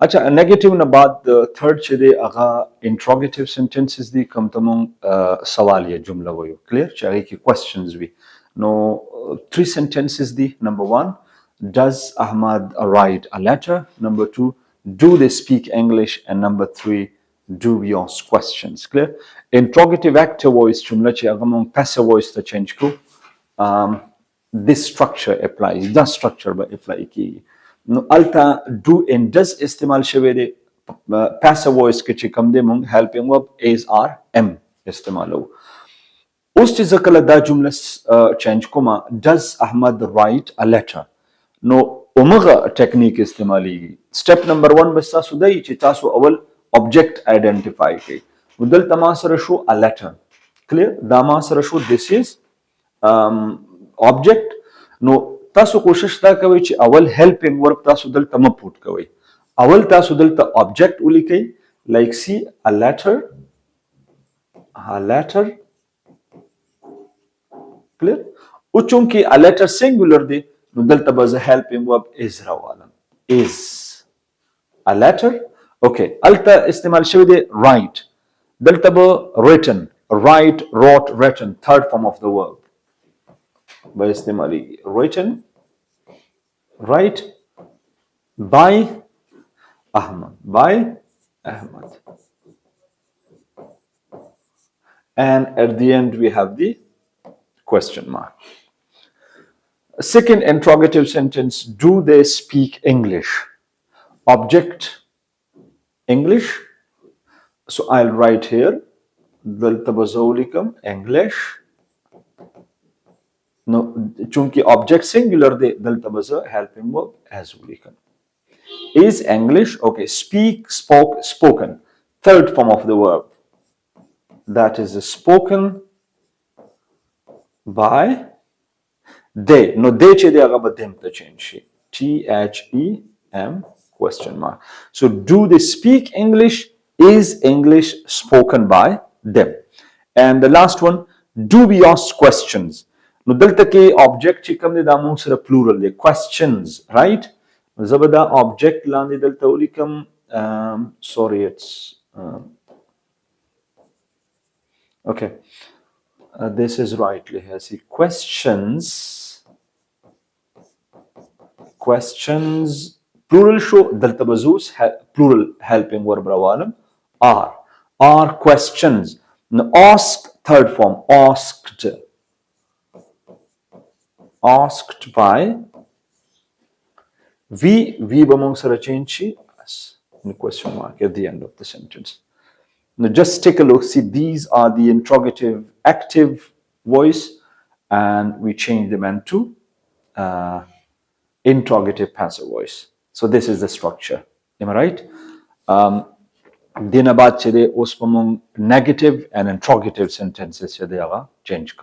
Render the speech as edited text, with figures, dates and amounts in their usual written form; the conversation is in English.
अच्छा नेगेटिव ना बाद थर्ड चेदे अगा इंट्रोगेटिव सेंटेंसेस दी कम तमंग सवाल ये जुमला वो क्लियर चाहे कि क्वेश्चंस भी नो थ्री सेंटेंसेस दी number 1 does Ahmad write a letter, number 2 do they speak English, and number 3 do we ask questions. Clear? Interrogative active voice जुमला चे अगा मंग passive voice to change को this structure applies, the structure by apply की alta do and does इस्तेमाल शवे दे passive voice के ची कम दे मंग helping verb is are am इस्तेमाल हो उस चीज़ का लदा जुमला change को मा does Ahmad write a letter no उमगा टेक्निक इस्तेमाली step number 1 बस तासु दई ची तासु अवल object identify के उदल तमासर शो a letter clear दामासर show this is object no तासु कोशिश ता कवई ची अवल helping verb तासु दल तम पुट कवई अवल तासु दल ता object उली कई like see a letter clear उचुं की a letter singular they no दल तब as a helping verb is rawalan is a letter okay alta इस्तेमाल शवे दे write दल तब written write wrote written third form of the verb by istimali written right by Ahmad and at the end we have the question mark. Second interrogative sentence, do they speak English? Object English, so I'll write here dal tabazaulikam English no chunki object singular de dal tabaza helping verb as ulikam is English okay speak spoke spoken third form of the verb that is spoken by they no they che de aga badem ta change them question mark so do they speak English is English spoken by them and the last one do we ask questions no dalta ke object chi kam de damung sara plural de questions right zabada object landi dalta ulikam sorry it's okay this is rightly here see questions plural show dalta bazus plural helping verb rawalam are questions now ask third form asked by we bamong sara change in question mark at the end of the sentence. Now just take a look, see these are the interrogative active voice and we change them into interrogative passive voice. So this is the structure, am I right? Din abad chede us bamong negative and interrogative sentences chede aga change ko